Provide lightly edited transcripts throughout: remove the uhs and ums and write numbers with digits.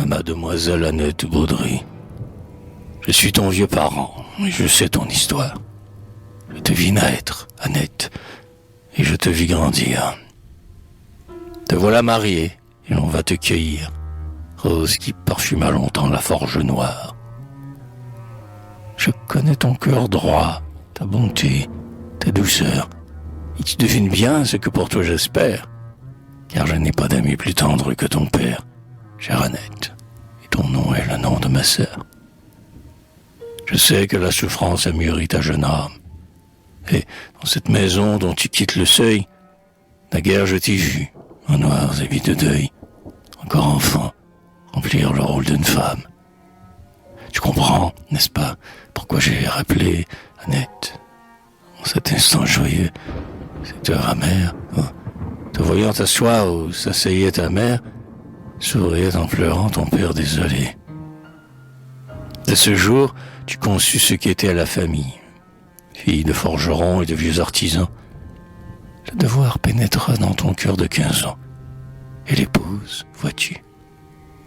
mademoiselle Annette Baudry. Je suis ton vieux parent, et je sais ton histoire. Je te vis naître, Annette, et je te vis grandir. Te voilà mariée, et l'on va te cueillir, rose qui parfuma longtemps la forge noire. Je connais ton cœur droit, ta bonté, ta douceur, et tu devines bien ce que pour toi j'espère, car je n'ai pas d'ami plus tendre que ton père, chère Annette, et ton nom est le nom de ma sœur. Je sais que la souffrance a mûri ta jeune âme, et dans cette maison dont tu quittes le seuil, naguère je t'ai vu, en noirs habits de deuil, encore enfant, remplir le rôle d'une femme. Tu comprends, n'est-ce pas, pourquoi j'ai rappelé Annette en cet instant joyeux, cette heure amère, te voyant t'asseoir où s'asseyait ta mère, souriait en pleurant ton père désolé. De ce jour, tu conçus ce qu'était la famille. Fille de forgerons et de vieux artisans, le devoir pénétra dans ton cœur de 15 ans. Et l'épouse, vois-tu,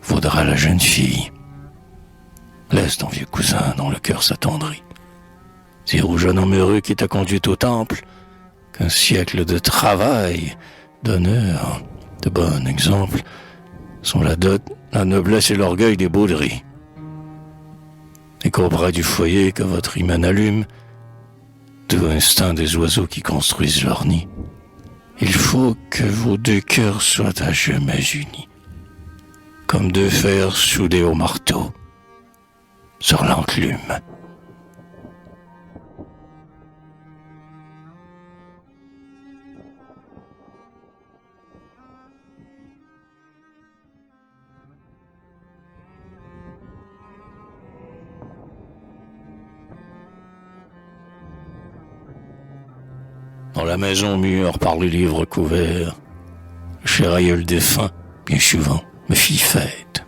vaudra la jeune fille. Laisse ton vieux cousin dont le cœur s'attendrit. Dire au jeune homme heureux qui t'a conduite au temple qu'un siècle de travail, d'honneur, de bon exemple sont la dot, la noblesse et l'orgueil des Baudry. Et qu'au bras du foyer que votre hymen allume, tout instinct des oiseaux qui construisent leur nid, il faut que vos deux cœurs soient à jamais unis, comme deux fers soudés au marteau, sur l'enclume. Dans la maison mûre par les livres couverts, le cher aïeul défunt, bien souvent, me fit fête.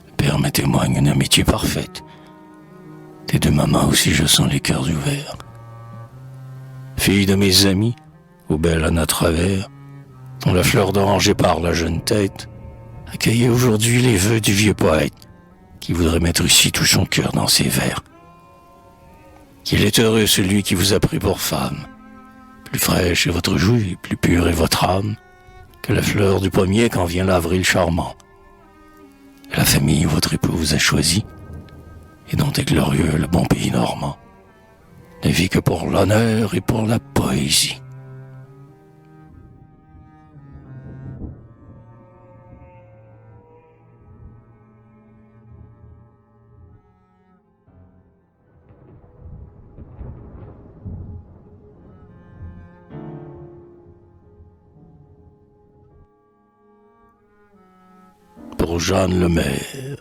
Le père me témoigne une amitié parfaite. Des deux mamans aussi je sens les cœurs ouverts. Fille de mes amis, aux belles ânes à travers, dont la fleur d'oranger par la jeune tête, accueillez aujourd'hui les vœux du vieux poète, qui voudrait mettre ici tout son cœur dans ses vers. Qu'il est heureux celui qui vous a pris pour femme. Plus fraîche est votre joue, plus pure est votre âme, que la fleur du pommier quand vient l'avril charmant. Et la famille où votre époux vous a choisi, et dont est glorieux le bon pays normand, ne vit que pour l'honneur et pour la poésie. Pour Jeanne Lemaire,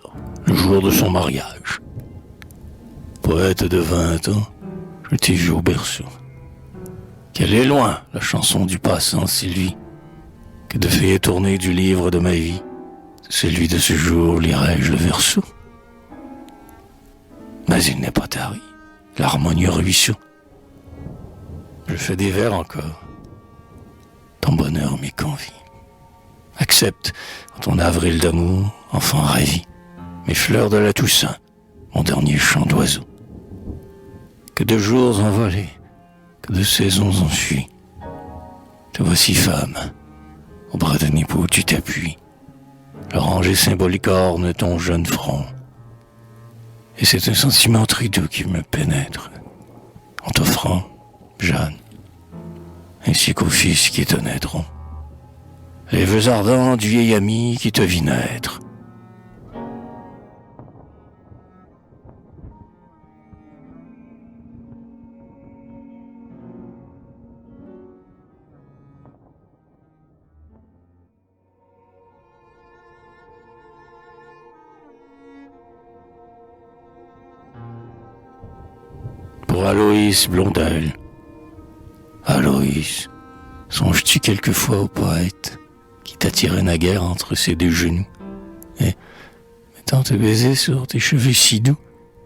le jour de son mariage. Poète de 20 ans, je t'ai vu au berceau. Qu'elle est loin, la chanson du passant Sylvie, que de feuilles tournées du livre de ma vie, celui de ce jour lirai-je le verso. Mais il n'est pas tari, l'harmonieux ruisseau. Je fais des vers encore, ton bonheur m'y convie. Accepte, en ton avril d'amour, enfant ravi, mes fleurs de la Toussaint, mon dernier chant d'oiseau. Que de jours envolés, que de saisons enfuies, te voici femme, au bras d'un époux tu t'appuies, l'oranger symbolique orne ton jeune front. Et c'est un sentiment très doux qui me pénètre, en t'offrant, Jeanne, ainsi qu'aux fils qui te naîtront. Les vœux ardents du vieil ami qui te vit naître. Pour Aloïs Blondel. Aloïs, songes-tu quelquefois au poète qui t'attirait naguère entre ses deux genoux, et, mettant te baiser sur tes cheveux si doux,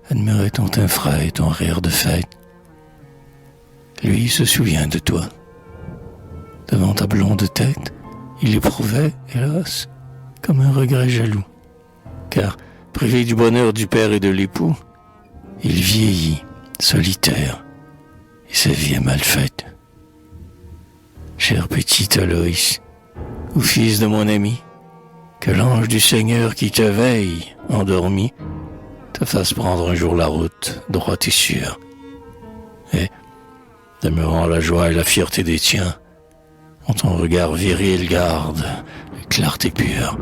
admirait ton teint frais et ton rire de fête. Lui se souvient de toi. Devant ta blonde tête, il éprouvait, hélas, comme un regret jaloux. car, privé du bonheur du père et de l'époux, il vieillit, solitaire, et sa vie est mal faite. Cher petit Aloïs, ou fils de mon ami, que l'ange du Seigneur qui te veille, endormi, te fasse prendre un jour la route, droite et sûre. Et, demeurant la joie et la fierté des tiens, en ton regard viril garde la clarté pure,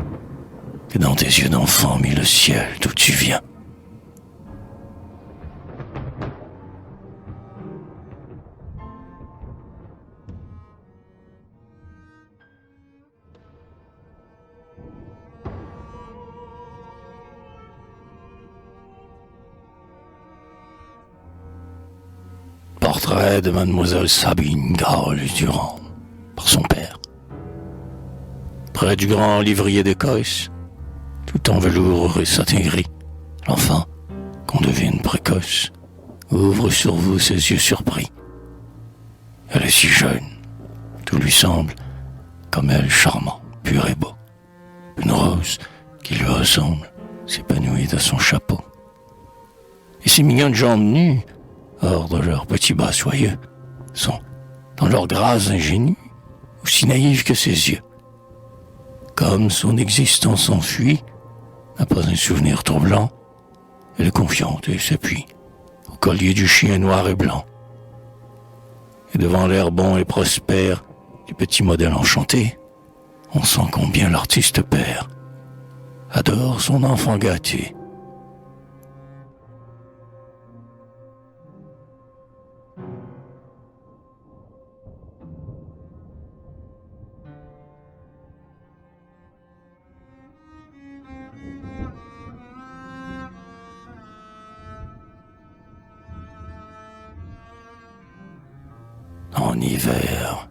que dans tes yeux d'enfant mis le ciel d'où tu viens. Portrait de Mademoiselle Sabine Graulus-Durand, par son père. Près du grand livrier d'Écosse, tout en velours et satin gris, l'enfant, qu'on devine précoce, ouvre sur vous ses yeux surpris. Elle est si jeune, tout lui semble, comme elle, charmant, pur et beau. Une rose qui lui ressemble s'épanouit de son chapeau. Et ses mignonnes jambes nues, hors de leurs petits bas soyeux, sont, dans leur grâce ingénue, aussi naïves que ses yeux. Comme son existence s'enfuit, n'a pas un souvenir troublant, elle est confiante et s'appuie au collier du chien noir et blanc. Et devant l'air bon et prospère du petit modèle enchanté, on sent combien l'artiste père adore son enfant gâté. En hiver,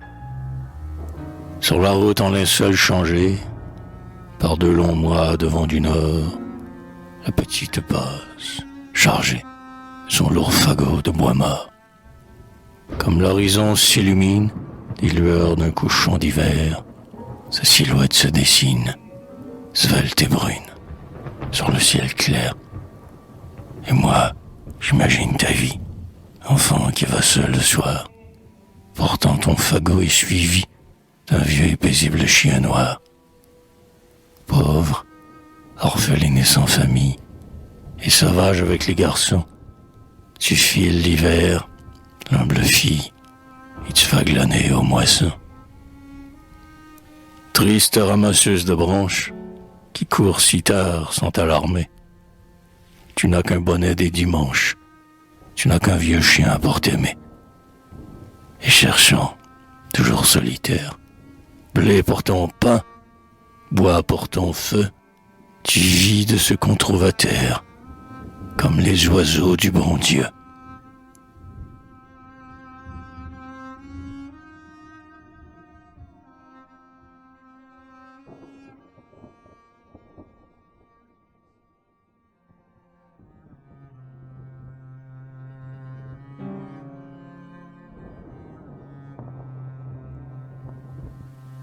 sur la route en linceul changé, par de longs mois de vent du nord, la petite passe, chargée, son lourd fagot de bois mort. Comme l'horizon s'illumine des lueurs d'un couchon d'hiver, sa silhouette se dessine, svelte et brune, sur le ciel clair. Et moi, j'imagine ta vie, enfant qui va seul le soir, portant ton fagot et suivi d'un vieux et paisible chien noir. Pauvre, orpheline et sans famille, et sauvage avec les garçons, tu files l'hiver, l'humble fille, et tu vas glaner aux moissons. Triste ramasseuse de branches, qui court si tard sans alarmer. Tu n'as qu'un bonnet des dimanches, tu n'as qu'un vieux chien à porter-aimer. Et cherchant, toujours solitaire, blé pour ton pain, bois pour ton feu, tu vis de ce qu'on trouve à terre, comme les oiseaux du bon Dieu.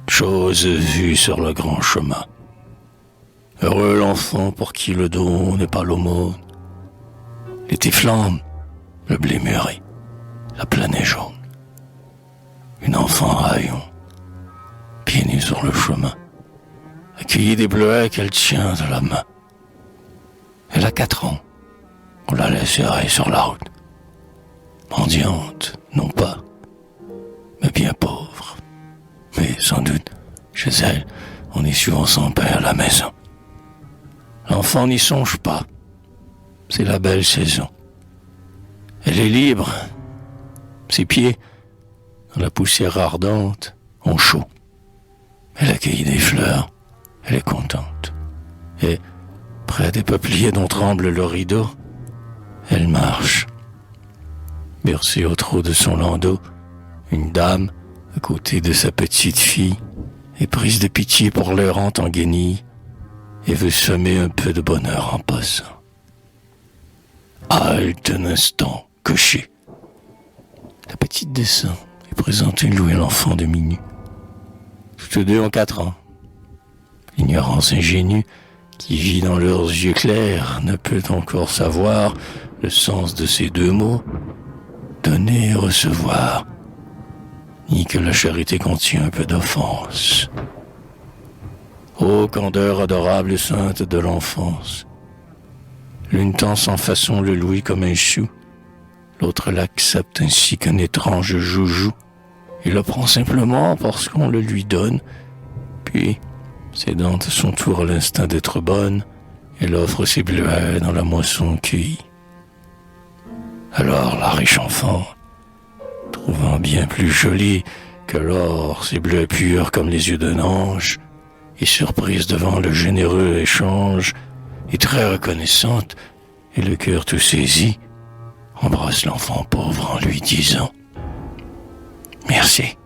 Chose vue sur le grand chemin. Heureux l'enfant pour qui le don n'est pas l'aumône. L'été flambe, le blé mûrit, la plaine est jaune. Une enfant raillon, pieds nus sur le chemin, accueillit des bleuets qu'elle tient de la main. Elle a 4 ans, on la laisse errer sur la route. Mendiante, non pas, mais bien pauvre. Mais sans doute, chez elle, on est souvent sans père à la maison. L'enfant n'y songe pas. C'est la belle saison. Elle est libre. Ses pieds, dans la poussière ardente, ont chaud. Elle accueille des fleurs. Elle est contente. Et, près des peupliers dont tremble le rideau, elle marche. Bercée au trot de son landau, une dame, à côté de sa petite fille, est prise de pitié pour l'errante en guenille et veut semer un peu de bonheur en passant. Halte un instant, cocher. La petite descend et présente une louée l'enfant de minuit. Tous deux ont 4 ans. L'ignorance ingénue qui vit dans leurs yeux clairs, ne peut encore savoir le sens de ces deux mots, donner et recevoir, ni que la charité contient un peu d'offense. Ô candeur adorable et sainte de l'enfance, l'une tend sans façon le louis comme un chou, l'autre l'accepte ainsi qu'un étrange joujou, et le prend simplement parce qu'on le lui donne, puis, cédant à son tour à l'instinct d'être bonne, elle offre ses bleuets dans la moisson cueillie. Alors la riche enfant, trouvant bien plus joli que l'or ses bleuets purs comme les yeux d'un ange, et surprise devant le généreux échange, et très reconnaissante, et le cœur tout saisi, embrasse l'enfant pauvre en lui disant « Merci ».